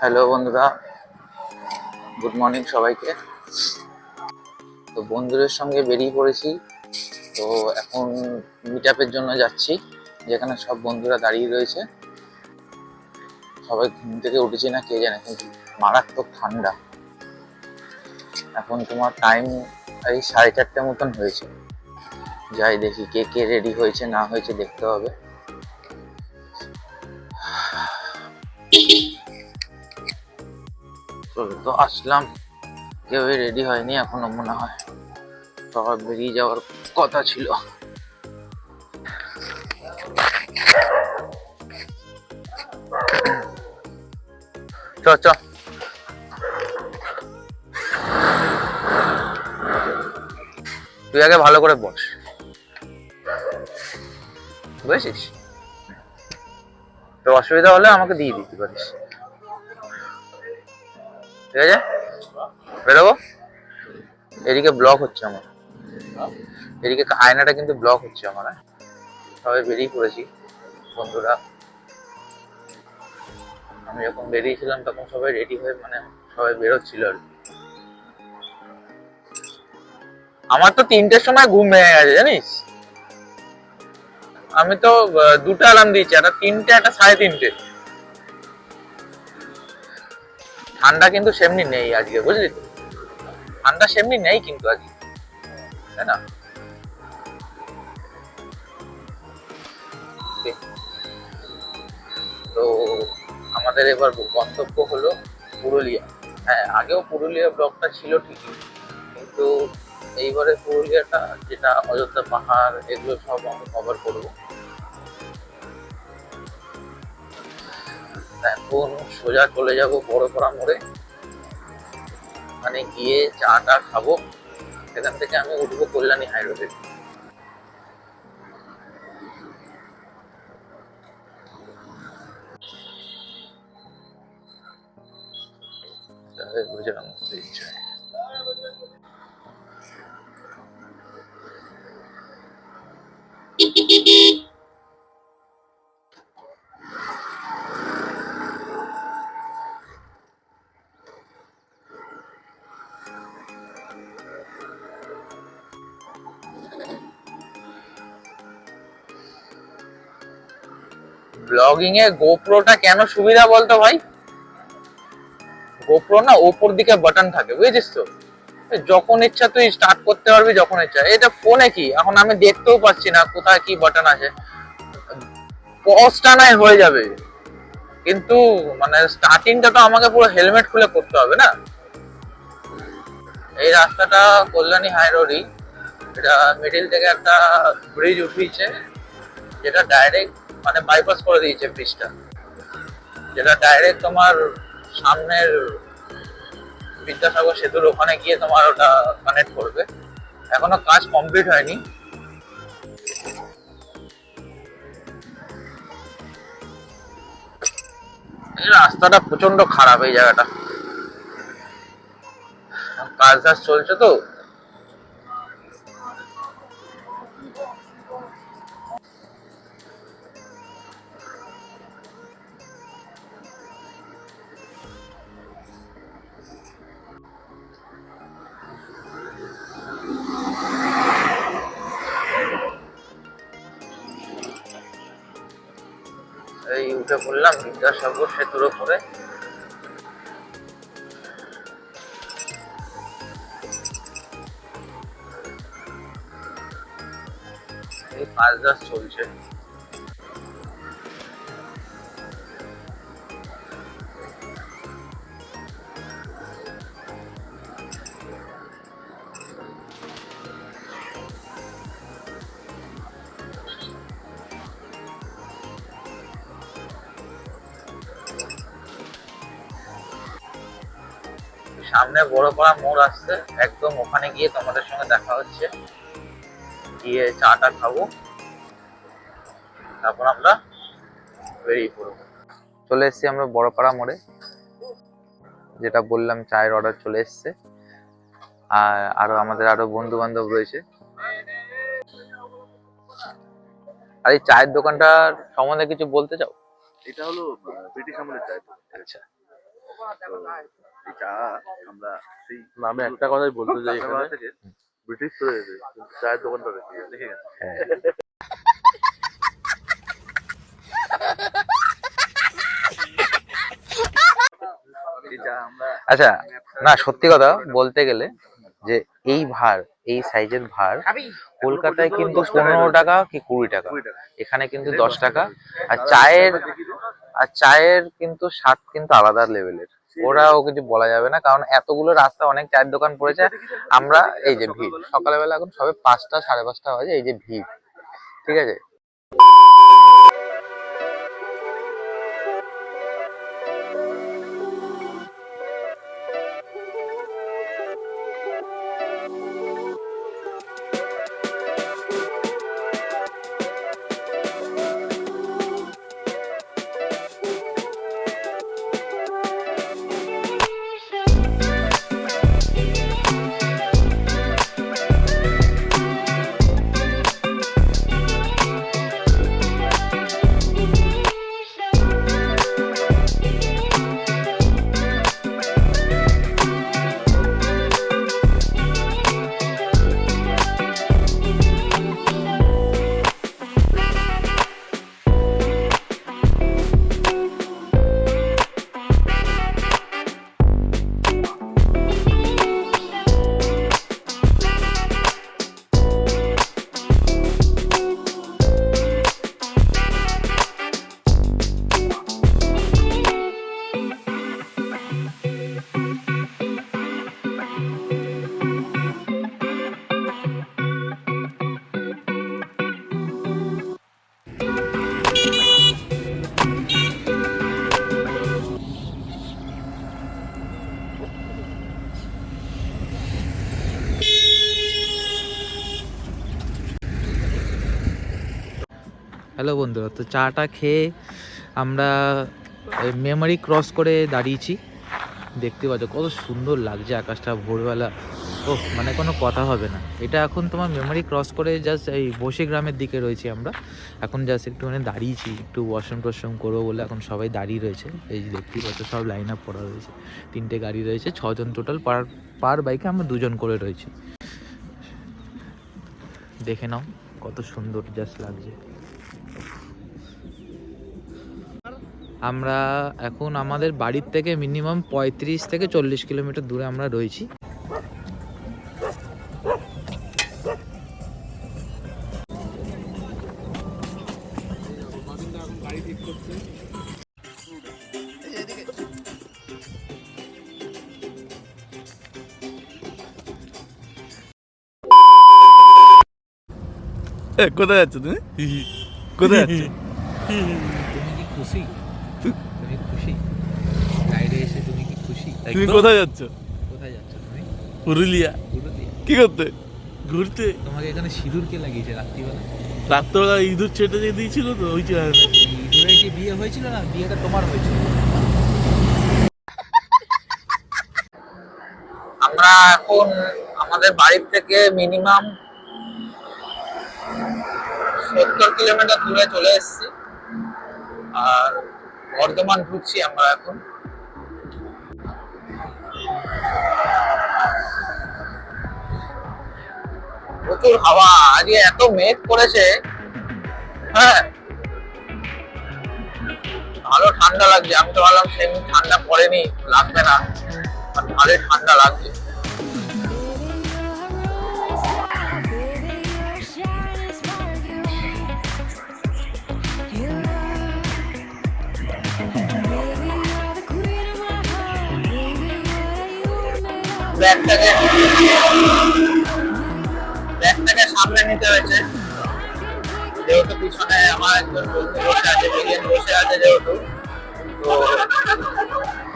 Hello বন্ধুরা, good morning সবাইকে। তো বন্ধুদের সঙ্গে বেরিয়ে পড়েছি। তো এখন মিট আপের জন্য যাচ্ছি, যেখানে সব বন্ধুরা দাঁড়িয়ে রয়েছে। সবাই ঘুম থেকে উঠেছি না কে জানে, কিন্তু মারাত্মক ঠান্ডা। এখন তোমার টাইম এই 4:30 মতন হয়েছে। যাই দেখি কে কে রেডি হয়েছে না হয়েছে দেখতে হবে। তো আসলাম, কেউই রেডি হয়নি এখনো মনে হয়। সবার বেরিয়ে যাওয়ার কথা ছিল। চ চ, তুই আগে ভালো করে বস, বুঝেছিস? তোর অসুবিধা হলে আমাকে দিয়ে দিতে পারিস, ঠিক আছে? বেরোবো। এদিকে ব্লক হচ্ছে আমার, এদিকে আয়নাটা কিন্তু ব্লক হচ্ছে আমার। সবাই বেরিয়ে পড়েছি বন্ধুরা। আমি যখন বেরিয়েছিলাম তখন সবাই রেডি হয়ে, মানে সবাই বেরোচ্ছিল আর কি। আমার তো 3টের সময় ঘুম ভেঙে গেছে জানিস। আমি তো 2টা অ্যালার্ম দিয়েছি, একটা 3টে একটা 3:30। ঠান্ডা কিন্তু সেমনি নেই আজকে, বুঝলি তো? ঠান্ডা সেমনি নেই কিন্তু আজকে, তাই না? তো আমাদের এবার গন্তব্য হলো পুরুলিয়া। হ্যাঁ, আগেও পুরুলিয়া ব্লকটা ছিল ঠিকই, কিন্তু এইবারে পুরুলিয়াটা, যেটা অযোধ্যা পাহাড়, এগুলো সব আমি কভার করবো। এখন সোজা চলে যাব বড়পাড়া মোড়ে, মানে গিয়ে চা টা খাবো। সেখান থেকে আমি উঠবো কল্যাণী হাই রোডে। বুঝলাম ইচ্ছা। ব্লগিং এ গোপ্রোটা কেন সুবিধা বলতো ভাই? গোপ্রো না ওপর দিকে বাটন থাকে, বুঝেছিস তো? যখন ইচ্ছা তুই স্টার্ট করতে পারবি, যখন ইচ্ছা। এটা ফোনে কি এখন আমি দেখতেও পাচ্ছি না কোথায় কি বাটন আছে। পজটা নাই হয়ে যাবে, কিন্তু মানে স্টার্টিংটা তো আমাকে পুরো হেলমেট খুলে করতে হবে না। এই রাস্তাটা কল্যাণী হাই রোডই। এটা মিডিল থেকে একটা ব্রিজ উঠিয়েছে, যেটা ডাইরেক্ট মানে বাইপাস করে দিয়েছে ব্রিজটা, যেটা ডাইরেক্ট তোমার সামনের বিদ্যাসাগর সেতুর ওখানে গিয়ে তোমার ওটা কানেক্ট করবে। এখনো কাজ কমপ্লিট হয়নি। এই রাস্তাটা প্রচন্ড খারাপ, এই জায়গাটা কাজ টাজ চলছে তো। এই উঠে পড়লাম বিদ্যাসাগর সেতুর উপরে। এই কাজ টাজ চলছে। সামনে বড়পাড়া মোড় আসছে, একদম ওখানে গিয়ে তোমাদের সঙ্গে দেখা হচ্ছে। গিয়ে চাটা খাবো, তারপর আমরা বেরিয়ে পড়বো। চলে এসেছি আমরা বড়পাড়া মোড়ে, যেটা বললাম চায়ের অর্ডার চলে এসছে। আর আমাদের আরো বন্ধু বান্ধব রয়েছে। আর এই চায়ের দোকানটার সম্বন্ধে কিছু বলতে চাও? এটা হলো ব্রিটিশ আমলের চায়। আচ্ছা, এই চা আমরা সেই না, আমি একটা কথাই বলতে চাই, এখানে থেকে ব্রিটিশ চলে গেছে, কিন্তু চায়ের দোকানটা রেখে গেছে। দেখে গেছে। এই চা আমরা আচ্ছা, না সত্যি কথা বলতে গেলে যে এই ভার, এই সাইজের ভার কলকাতায় কিন্তু 15 টাকা কি 20 টাকা, 20 টাকা। এখানে কিন্তু 10 টাকা। আর চায়ের কিন্তু স্বাদ কিন্তু আলাদা লেভেলের, ওরাও কিছু বলা যাবে না, কারণ এতগুলো রাস্তা অনেক চায়ের দোকান পড়েছে। আমরা এই যে ভিড়, সকালবেলা এখন সবে 5টা 5:30 বাজে, এই যে ভিড়, ঠিক আছে। হ্যালো বন্ধুরা, তো চাটা খেয়ে আমরা মেমারি ক্রস করে দাঁড়িয়েছি। দেখতে পাচ্ছ কত সুন্দর লাগছে আকাশটা ভোরবেলা, ও মানে কোনো কথা হবে না। এটা এখন তোমার মেমারি ক্রস করে জাস্ট এই বসে গ্রামের দিকে রয়েছি আমরা এখন, জাস্ট একটুখানি দাঁড়িয়েছি, একটু ওয়াশরুম টশরুম করবো বলে এখন সবাই দাঁড়িয়ে রয়েছে। এই যে দেখতেই পাচ্ছ সব লাইন আপ করা রয়েছে, 3টে গাড়ি রয়েছে, 6জন টোটাল, পার বাইকে আমরা 2জন করে রয়েছি। দেখে নাও কত সুন্দর জাস্ট লাগছে। আমরা এখন আমাদের বাড়ির থেকে মিনিমাম 35 থেকে 40 কিলোমিটার দূরে আমরা রয়েছি। কোথায় যাচ্ছ তুমি? কোথায় যাচ্ছ? তুমি কি খুশি? তুমি খুশি রাইডে এসে? তুমি কি খুশি? তুমি কোথায় যাচ্ছ? কোথায় যাচ্ছ তুমি? পুরুলিয়া। পুরুলিয়া কি করতে? ঘুরতে। তোমাকে এখানে সিঁদুর কে লাগিয়েছে রাত্রিবেলা? রাত্রবেলা ইঁদুর চেটে যে দিয়েছিল তো, ওই চেহারা। ইঁদুরের কি বিয়ে হয়েছিল? না বিয়েটা তোমার হয়েছিল? আমরা এখন আমাদের বাড়ির থেকে মিনিমাম 70 কিলোমিটার দূরে চলে এসেছি, আর বর্ধমান ঢুকছি আমরা এখন। প্রচুর হাওয়া, আজকে এত মেঘ করেছে, হ্যাঁ ভালো ঠান্ডা লাগছে। আমি তো ভাবলাম সেমনি ঠান্ডা পড়েনি, লাগবে না, আর ভালো ঠান্ডা লাগছে। ব্যাগটাকে সামনে নিতে হয়েছে, যেহেতু পিছনে আমার একজন বন্ধু বসে আছে, বিরিয়ানি বসে আছে, যেহেতু তো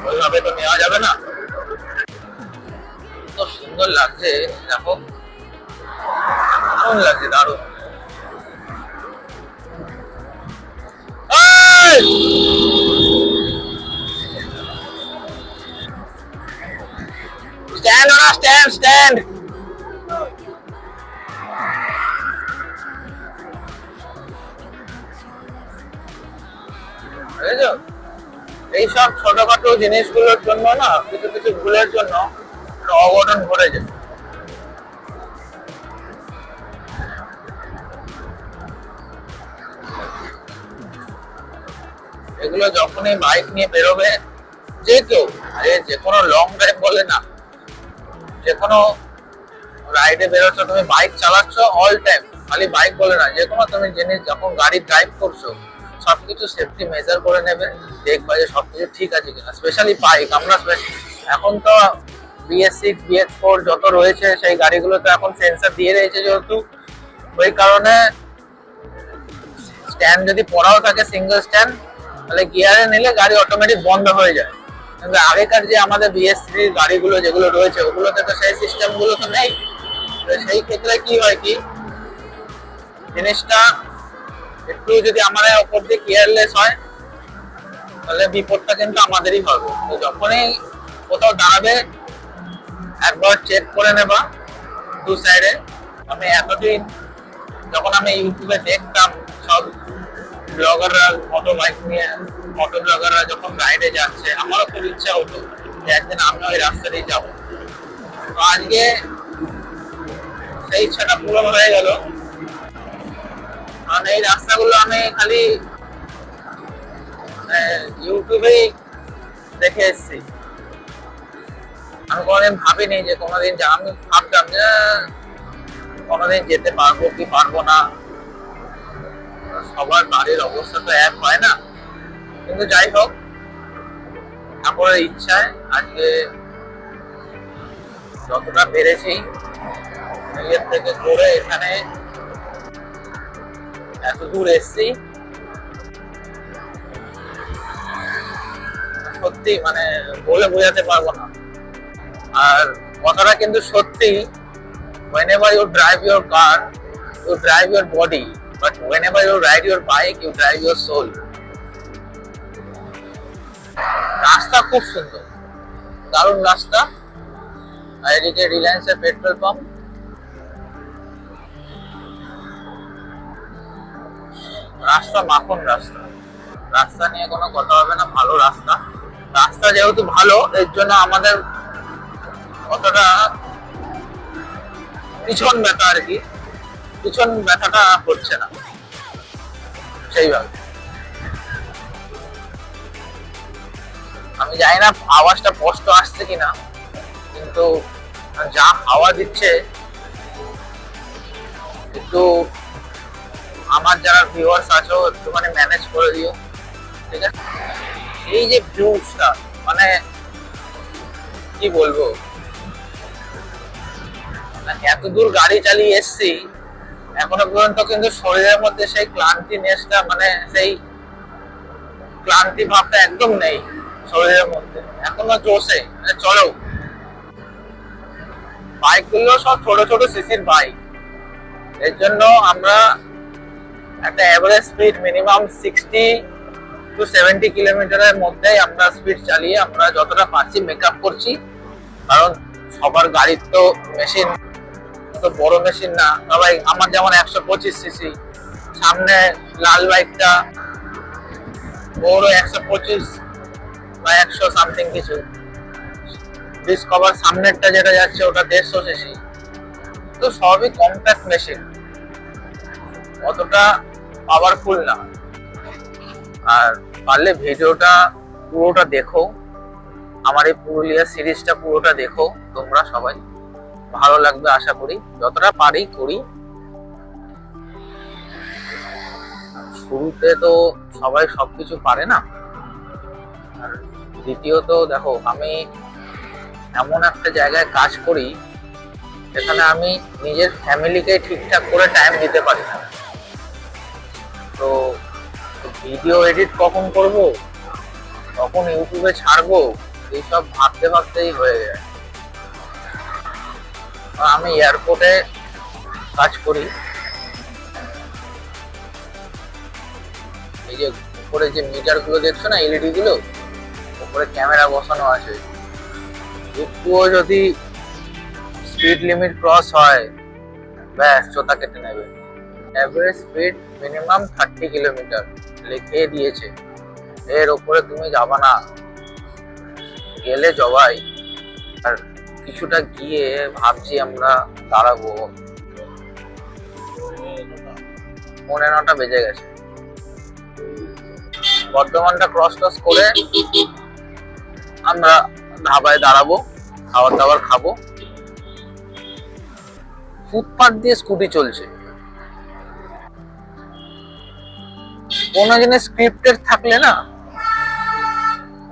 ওইভাবে তো নেওয়া যাবে না। কত সুন্দর লাগছে দেখো, দারুণ লাগছে, দারুণ। স্ট্যান্ড ওরা, স্ট্যান্ড স্ট্যান্ড। এইসব ছোটখাটো জিনিসগুলোর জন্য না, কিছু কিছু ভুলের জন্য একটা অঘটন ঘটে যায়। এগুলো যখনই বাইক নিয়ে বেরোবে, যে কেউ, যে কোনো লং ড্রাইভ বলে না, যে কোনো রাইডে বেরোচ্ছ, তুমি বাইক চালাচ্ছ অল টাইম, খালি বাইক বলে না, যে কোনো তুমি জিনিস যখন গাড়ি ড্রাইভ করছো সবকিছু সেফটি মেজার করে নেবে, দেখবা যে সবকিছু ঠিক আছে কিনা। স্পেশালি বাইক, আমরা এখন তো BS6 BS4 যত রয়েছে সেই গাড়িগুলো তো এখন সেন্সর দিয়ে রয়েছে, যেহেতু ওই কারণে স্ট্যান্ড যদি পড়াও থাকে সিঙ্গেল স্ট্যান্ড, তাহলে গিয়ারে নিলে গাড়ি অটোমেটিক বন্ধ হয়ে যায়। কিন্তু আগেকার যে আমাদের BS3 গাড়িগুলো যেগুলো রয়েছে ওগুলোতে তো সেই সিস্টেম গুলো তো নেই। তো সেই ক্ষেত্রে কি হয় কি, জিনিসটা একটু যদি আমাদের ওপর দিয়ে কেয়ারলেস হয় তাহলে বিপদটা কিন্তু আমাদেরই হবে। তো যখনই কোথাও দাঁড়াবে একবার চেক করে নেবা দু সাইডে। আমি এতদিন যখন আমি ইউটিউবে দেখতাম সব ব্লগাররা মোটো বাইক নিয়ে, মোটো ব্লগাররা যখন রাইডে যাচ্ছে, আমারও খুব ইচ্ছা হতো যে একদিন আমি ওই রাস্তাতেই যাবো। তো আজকে সেই ইচ্ছাটা পূরণ হয়ে গেল, কারণ এই রাস্তাগুলো আমি খালি ইউটিউবেই দেখে এসেছি। আমি কোনোদিন ভাবিনি যে কোনোদিন, আমি ভাবতাম যে কোনোদিন যেতে পারবো কি পারবো না, সবার বাড়ির অবস্থা তো এক হয় না। কিন্তু যাই হোক, ঠাকুরের ইচ্ছায় আজকে যতটা পেরেছি নিজের থেকে করে এখানে এত দূর এসছি, সত্যি মানে বলে বোঝাতে পারবো না। আর কথাটা কিন্তু সত্যি, whenever you drive your car you drive your body, but whenever you ride your bike you drive your soul. রাস্তা খুব সুন্দর, দারুণ রাস্তা। আর এদিকে রিলায়েন্সের পেট্রোল পাম্প, রাস্তা মাখন রাস্তা, রাস্তা নিয়ে কোনো কথা হবে না, ভালো রাস্তা। রাস্তা যেহেতু ভালো, এর জন্য আমাদের অতটা পিছন ব্যথা আর কি, পিছন ব্যথাটা হচ্ছে না সেইভাবে। আমি জানি না আওয়াজটা স্পষ্ট আসছে কিনা, কিন্তু যা হাওয়া দিচ্ছে একটু আমার যারা ভিউয়ার্স আছো একটুখানি ম্যানেজ করে দিও, ঠিক আছে? এই যে ভিউজটা, মানে কি বলবো, এত দূর গাড়ি চালিয়ে এসছি, এখনো পর্যন্ত কিন্তু শরীরের মধ্যে সেই ক্লান্তি নেসটা, মানে সেই ক্লান্তি ভাবটা একদম নেই শরীরের মধ্যে, এখনো জোশে চলো। বাইক গুলো সব ছোট ছোট সিসির বাইক, এর জন্য আমরা একটা এভারেজ স্পিড মিনিমাম 60 to 70 কিলোমিটারের মধ্যে আমরা স্পিড চালিয়ে আমরা যতটা পারছি মেকআপ করছি। কারণ সবার গাড়ির তো মেশিন তো বড় মেশিন না, সবাই আমার যেমন 125 সিসি, সামনে লাল বাইকটা ওরও 125 বা 100 সামথিং কিছু, ডিসকভার সামনেরটা যেটা যাচ্ছে ওটা 150 সিসি। তো সবই কম্প্যাক্ট মেশিন, অতটা পাওয়ারফুল না। আর পারলে ভিডিওটা পুরোটা দেখো, আমার এই পুরুলিয়া সিরিজটা পুরোটা দেখো তোমরা সবাই, ভালো লাগবে আশা করি, যতটা পারি করি। শুরুতে তো সবাই সবকিছু পারে না, আর দ্বিতীয়ত দেখো আমি এমন একটা জায়গায় কাজ করি যেখানে আমি নিজের ফ্যামিলিকে ঠিকঠাক করে টাইম দিতে পারি না। তো ভিডিও এডিট কখন করব, কখন ইউটিউবে ছাড়বো, এইসব ভাবতে ভাবতেই হয়ে যায়। আমি এয়ারপোর্টে কাজ করি, এই যে উপরে যে মিটার গুলো দেখছো না, এলইডি গুলো, উপরে ক্যামেরা বসানো আছে। একটুও যদি স্পিড লিমিট ক্রস হয় ব্যাস চোতা কেটে নেবে। এভারেজ স্পিড মিনিমাম 30 কিলোমিটার লিখে দিয়েছে, এর ওপরে তুমি যাবা না, গেলে জবাই। আর কিছুটা গিয়ে ভাবছি আমরা দাঁড়াবো, 9:30 বেজে গেছে। বর্ধমানটা ক্রস করে আমরা ধাবায় দাঁড়াবো, খাবার দাবার খাবো। ফুটপাথ দিয়ে স্কুটি চলছে, কোনো জিনিস স্ক্রিপ্টেড থাকলে না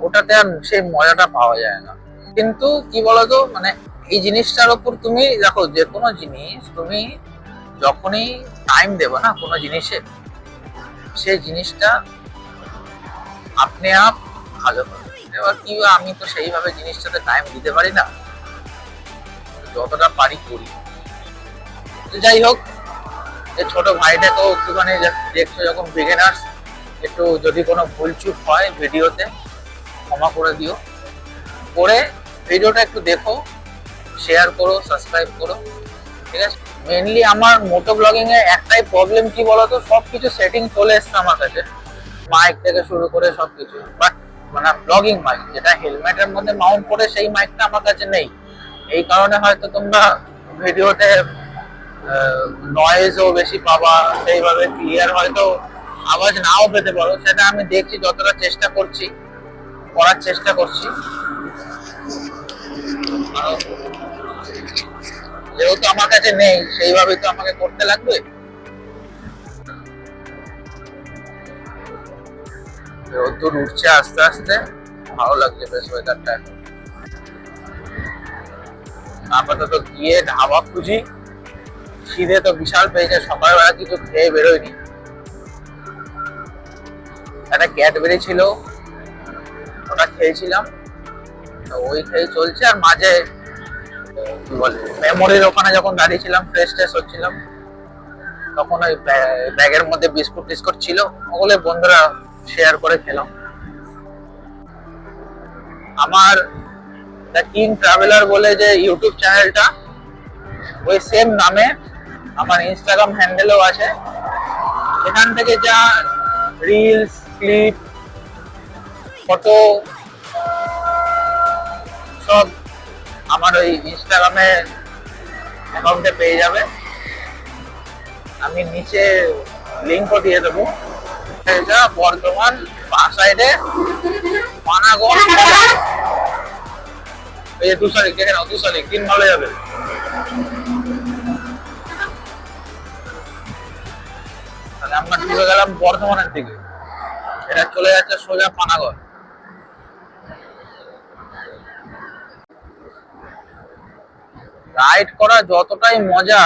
ওটাতে আর সেই মজাটা পাওয়া যায় না। কিন্তু কি বলতো, মানে এই জিনিসটার উপর তুমি দেখো, যে কোনো জিনিস তুমি যখনই টাইম দেবো না কোনো জিনিসে, সেই জিনিসটা আপনি আপ ভালো হবে। এবার কি হয়, আমি তো সেইভাবে জিনিসটাতে টাইম দিতে পারি না, যতটা পারি করি। যাই হোক, এই ছোট ভাইটা তো একটুখানি দেখছো যখন বিগিনার্স, একটু যদি কোনো ভুলচুক হয় ভিডিওতে ক্ষমা করে দিও। করে ভিডিওটা একটু দেখো, শেয়ার করো, সাবস্ক্রাইব করো, ঠিক আছে? মেনলি আমার মোটো ব্লগিং এ একটাই প্রবলেম কি বলতো, সবকিছু সেটিং চলে এসছে আমার কাছে, মাইক থেকে শুরু করে সবকিছু, বাট মানে ব্লগিং মাইক যেটা হেলমেটের মধ্যে মাউন্ট করে সেই মাইকটা আমার কাছে নেই। এই কারণে হয়তো তোমরা ভিডিওতে নয়েজও বেশি পাবা, সেইভাবে ক্লিয়ার হয়তো আওয়াজ নাও পেতে পারো। সেটা আমি দেখছি, যতটা চেষ্টা করছি, করার চেষ্টা করছি। যেহেতু আমার কাছে নেই, সেইভাবে তো আমাকে করতে লাগবে। রোদ্দুর উঠছে আস্তে আস্তে, ভালো লাগছে বেশ ওয়েদারটা এখন। আপাতত গিয়ে ধাবা খুঁজি, খিদে তো বিশাল পেয়েছে, সকালবেলা কিছু খেয়ে বেরোয়নি। একটা ক্যাডবেরি ছিল, ওটা খেয়েছিলাম, তো ওই খেয়ে চলছে। আর মাঝে কি বলে, মেমোরির ওখানে যখন দাঁড়িয়েছিলাম, ফ্রেশ ট্রেশ হচ্ছিলাম, তখন ওই ব্যাগের মধ্যে বিস্কুট টিস্কুট ছিল, ওগুলো বন্ধুরা শেয়ার করে খেলাম। আমার দ্য কিং ট্রাভেলার বলে যে ইউটিউব চ্যানেলটা, ওই সেম নামে আমার ইনস্টাগ্রাম হ্যান্ডেলও আছে। এখান থেকে যা রিলস, ক্লিপ, ফটো সব আমার ওই ইনস্টাগ্রামে অ্যাকাউন্টে পেয়ে যাবে। আমি নিচে লিঙ্কও দিয়ে দেবো। এটা বর্ধমান বাঁ সাইডে পানাগড়, এই যে 2 শালিক, দেখেন 2 শালিক 3 ভালো যাবে। তাহলে আমরা ঢুকে গেলাম বর্ধমানের দিকে, এটা চলে যাচ্ছে সোজা পানাগড়। রাইড করা যতটাই মজা,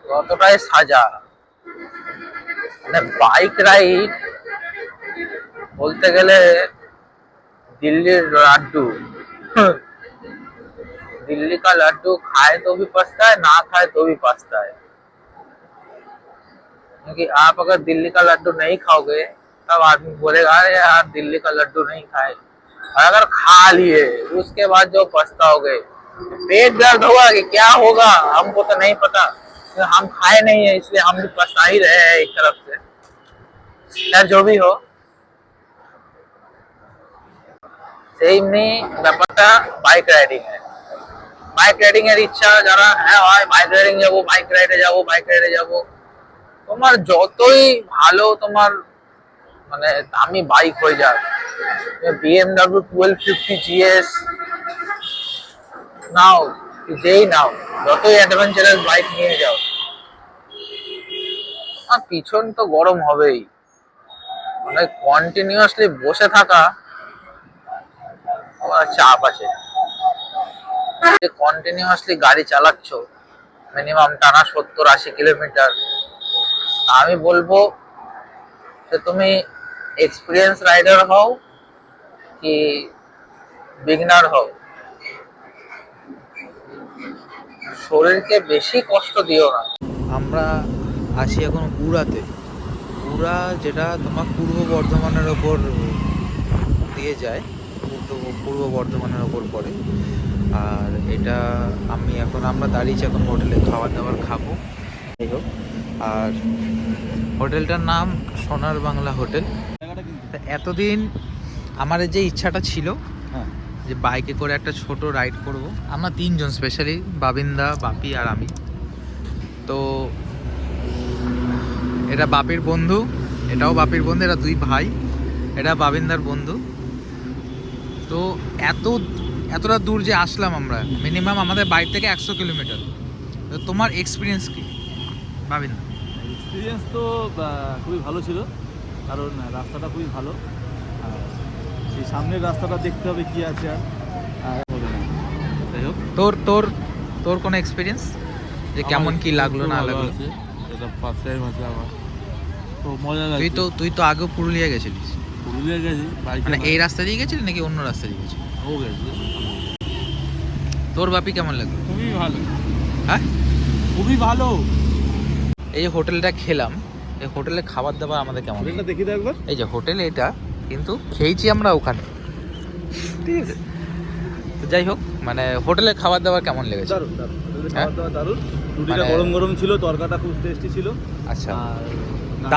ততটাই সাজা। মানে বাইক রাইড বলতে গেলে दिल्ली लड्डू दिल्ली का लड्डू खाए तो भी पछता है, ना खाए तो भी पछता है। क्योंकि आप अगर दिल्ली का लड्डू नहीं खाओगे तब आदमी बोलेगा अरे यार दिल्ली का लड्डू नहीं खाए, और अगर खा लिए उसके बाद जो पछताओगे, पेट दर्द होगा कि क्या होगा हमको तो नहीं पता, हम खाए नहीं है इसलिए हम भी पछता ही रहे हैं एक तरफ से। या जो भी हो, সেইমনি ব্যাপারটা বাইক রাইডিং এ। বাইক রাইডিং এর ইচ্ছা যারা, হ্যাঁ হয় বাইক রাইডিং যাবো, বাইক রাইডে যাবো, বাইক রাইডে যাবো, তোমার যতই ভালো তোমার মানে দামি বাইক হয়ে যাক, BMW 1250 GS নাও, যেই নাও, যতই অ্যাডভেঞ্চারাস বাইক নিয়ে যাও, আর পিছন তো গরম হবেই। মানে কন্টিনিউয়াসলি বসে থাকা চাপ আছে। কন্টিনিউয়াসলি গাড়ি চালাচ্ছ মিনিমাম টানা 70-80 কিলোমিটার, আমি বলবো যে তুমি এক্সপিরিয়েন্স রাইডার হও কি বিগিনার হও, শরীরকে বেশি কষ্ট দিও না। আমরা আছি এখন উড়াতে। উড়া যেটা তোমার পূর্ব বর্ধমানের ওপর দিয়ে যায়, পূর্ব বর্ধমানের ওপর পড়ে। আর এটা আমরা দাঁড়িয়েছি এখন হোটেলে, খাবার দাবার খাবো। যাই হোক, আর হোটেলটার নাম সোনার বাংলা হোটেল। এতদিন আমার যে ইচ্ছাটা ছিল হ্যাঁ যে বাইকে করে একটা ছোট রাইড করব, আমরা তিনজন, স্পেশালি বাবিন্দা, বাপি আর আমি। তো এটা বাপির বন্ধু, এটাও বাপির বন্ধু, এরা দুই ভাই, এটা বাবিন্দার বন্ধু। তো এতটা দূর যে আসলাম আমরা, মিনিমাম আমাদের বাড়ি থেকে 100 কিলোমিটার। তো তোমার এক্সপিরিয়েন্স কি বাবিন্দা? এক্সপিরিয়েন্স তো খুবই ভালো ছিল, কারণ রাস্তাটা খুবই ভালো। আর সেই সামনের রাস্তাটা দেখতে হবে কি আছে, আর হবে না। যাই হোক, তোর কোনো এক্সপিরিয়েন্স যে কেমন কি লাগলো না লাগলো? এটা ফার্স্ট টাইম আছে আমার, তো মজা লাগছে। তুই তো আগেও পুরুলিয়া গেছিলিস। পুরুলিয়া গেছি বাইকে, মানে এই রাস্তা দিয়ে গেছিলি নাকি অন্য রাস্তা দিয়ে গেছিলি? ও গেছে। তোর বাপি কেমন লাগলো? খুবই ভালো, হ্যাঁ খুবই ভালো। এই যে হোটেলটা খেলাম, এই হোটেলে খাবার দাবার আমাদের কেমন হোটেলটা দেখি তো একবার। এই যে হোটেল এটা, কিন্তু খেয়েছি আমরা ওখানে, ঠিক আছে? তো যাই হোক, মানে হোটেলের খাবার দাবার কেমন লেগেছে? দারুণ দারুণ, হোটেলের হ্যাঁ? খাবার দাবার দারুণ। রুটিটা মানে- গরম গরম ছিল, তরকাটা খুব টেস্টি ছিল। আচ্ছা,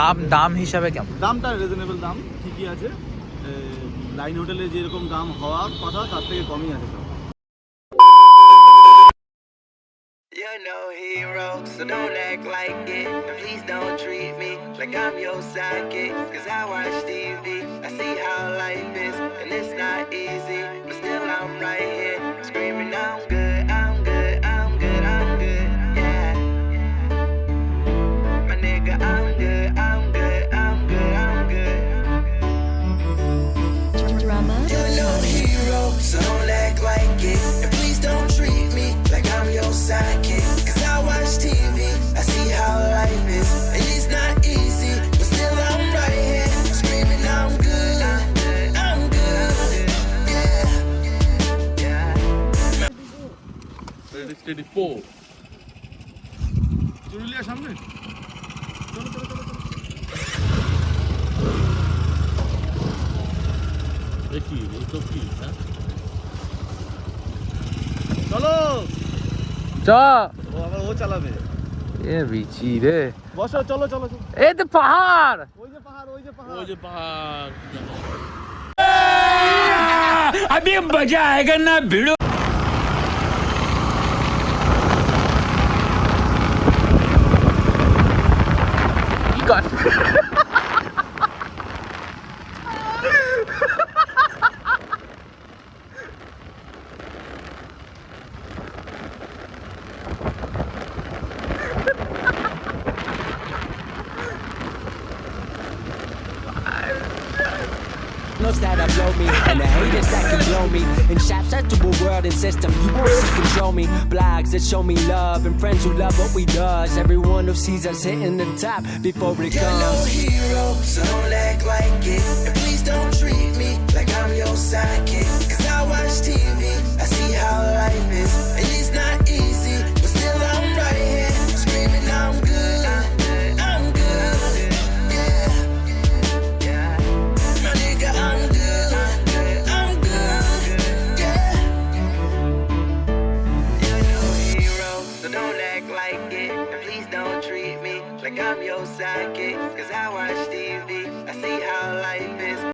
আর দাম হিসাবে কেমন? দামটা রিজনেবল দাম, ঠিকই আছে। লাইন হোটেলে যেরকম দাম হওয়ার কথা তার থেকে কমই আছে সব। You're no hero, so don't act like it. And please don't treat me like I'm your sidekick. Cause I watch TV, I see how life is, and it's not easy. But still I'm right here, screaming I'm good, I'm good, I'm good, I'm good, yeah. My nigga, I'm good, I'm good, I'm good, I'm good. Drama. You're no hero, so don't act like it. And please don't treat me like I'm your sidekick. Cause I watch TV, I see how life is. And it's not easy, but still I'm right here. Screaming I'm good, I'm good, yeah. Steady 4 পুরুলিয়ার সামনে দেখি এইসব কি, হ্যাঁ? চলো। চ ও আবার ও চালাবে। এ বিচি রে, বসো, চলো চলো চলো। এই তো পাহাড়। ওই যে পাহাড়, ওই যে পাহাড়। ওই যে পাহাড়। কি কর? That'll blow me, and the haters that can blow me in shots that to a world and system you won't see control me. Blogs that show me love and friends who love what we does. Everyone who sees us hitting the top before it You're no comes. hero, so don't act like it. And please don't treat me like I'm your sidekick. Cause I watch TV, I see how life is. And it's not easy, but still I'm right here. Screaming I'm good, I'm good, yeah. My nigga, I'm good, I'm good, yeah. You're no hero, so don't act like it. And please don't treat me like I'm your sidekick. Cause I watch TV, I see how life is.